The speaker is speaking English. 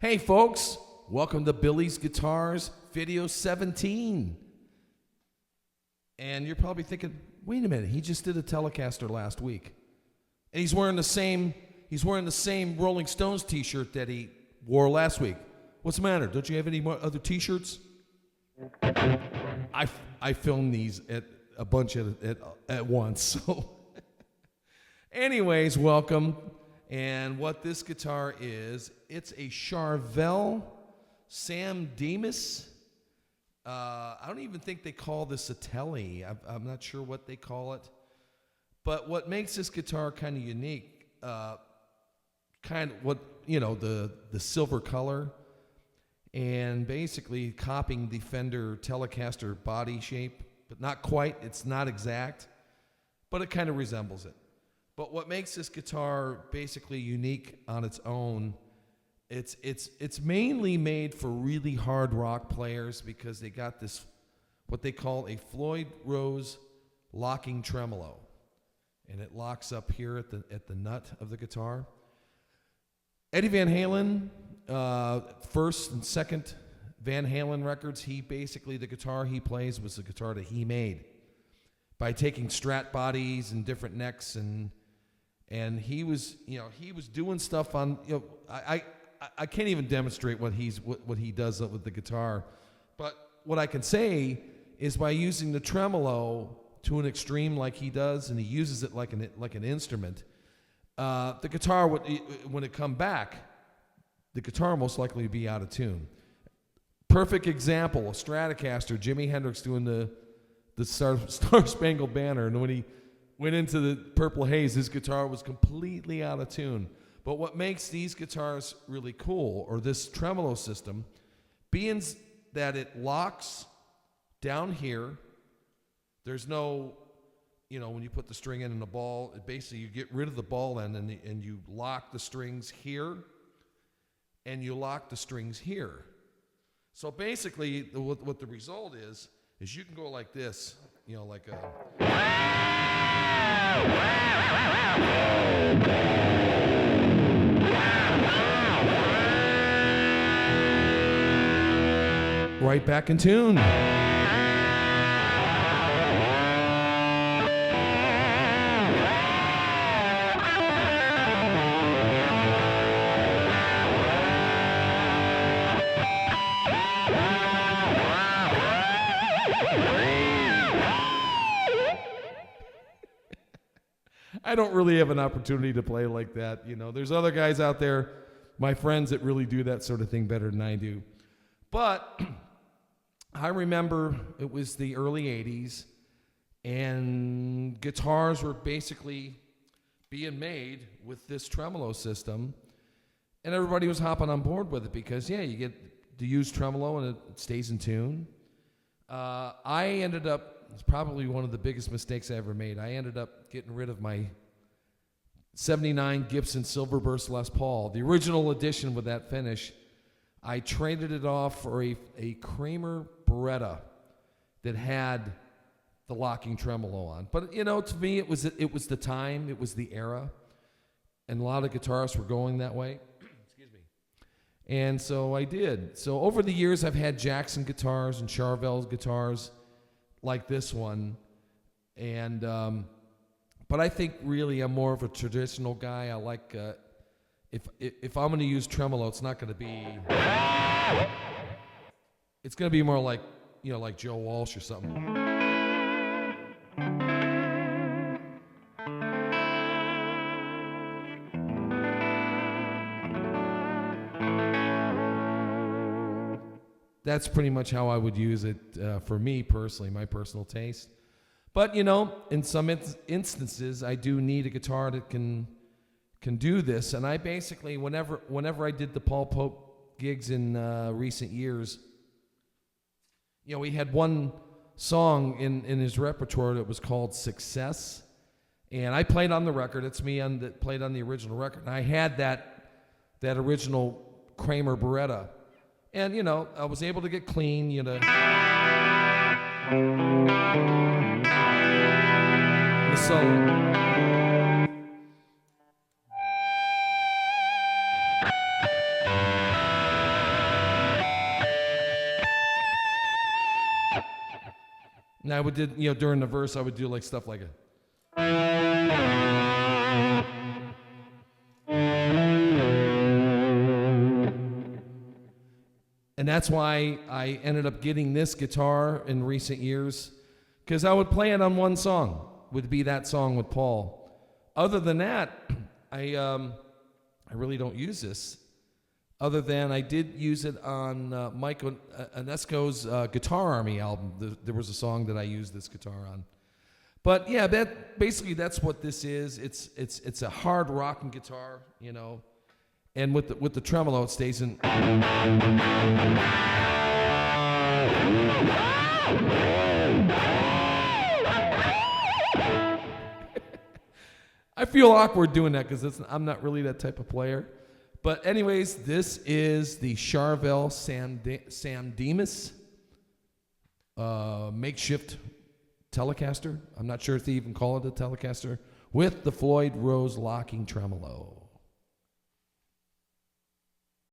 Hey folks, welcome to Billy's Guitars video 17. And you're probably thinking, wait a minute, he just did a Telecaster last week. And he's wearing the same Rolling Stones t-shirt that he wore last week. What's the matter? Don't you have any more other t-shirts? I filmed these at a bunch at once. So anyways, welcome. And what this guitar is, it's a Charvel San Dimas. I don't even think they call this a Tele. I'm not sure what they call it. But what makes this guitar kind of unique, the silver color, and basically copying the Fender Telecaster body shape, but not quite. It's not exact, but it kind of resembles it. But what makes this guitar basically unique on its own, it's mainly made for really hard rock players because they got this, what they call a Floyd Rose locking tremolo. And it locks up here at the nut of the guitar. Eddie Van Halen, first and second Van Halen records, the guitar he plays was the guitar that he made by taking Strat bodies and different necks, and he was doing stuff on, I can't even demonstrate what he does with the guitar, but what I can say is by using the tremolo to an extreme like he does, and he uses it like an instrument, the guitar when it come back, the guitar most likely would be out of tune. Perfect example, a Stratocaster, Jimi Hendrix doing the Star Spangled Banner, and when he went into the Purple Haze, his guitar was completely out of tune. But what makes these guitars really cool, or this tremolo system, being that it locks down here, there's no, when you put the string in and the ball, basically you get rid of the ball end and you lock the strings here, and you lock the strings here. So basically, what the result is you can go like this, like a... Right back in tune. I don't really have an opportunity to play like that. There's other guys out there, my friends, that really do that sort of thing better than I do. But I remember it was the early 80s, and guitars were basically being made with this tremolo system, and everybody was hopping on board with it because, you get to use tremolo and it stays in tune. I ended up, it's probably one of the biggest mistakes I ever made. I ended up getting rid of my 79 Gibson Silverburst Les Paul, the original edition with that finish. I traded it off for a Kramer Beretta that had the locking tremolo on. But, to me, it was the time, it was the era, and a lot of guitarists were going that way. Excuse me. And so I did. So over the years, I've had Jackson guitars and Charvel guitars like this one, and but I think really I'm more of a traditional guy. I like if I'm going to use tremolo, it's not going to be. It's going to be more like like Joe Walsh or something. That's pretty much how I would use it for me personally, my personal taste. But, in some instances, I do need a guitar that can do this. And I basically, whenever I did the Paul Pope gigs in recent years, he had one song in his repertoire that was called Success. And I played on the record. It's me that played on the original record. And I had that original Kramer Beretta. And, I was able to get clean, So And I would do, during the verse, I would do like stuff like it. And that's why I ended up getting this guitar in recent years, because I would play it on one song, would be that song with Paul. Other than that, I really don't use this. Other than I did use it on Mike Onesco's Guitar Army album. There was a song that I used this guitar on. But yeah, that's what this is. It's a hard rocking guitar, and with the tremolo, it stays in. I feel awkward doing that because I'm not really that type of player. But anyways, this is the Charvel San Dimas makeshift Telecaster. I'm not sure if they even call it a Telecaster, with the Floyd Rose locking tremolo.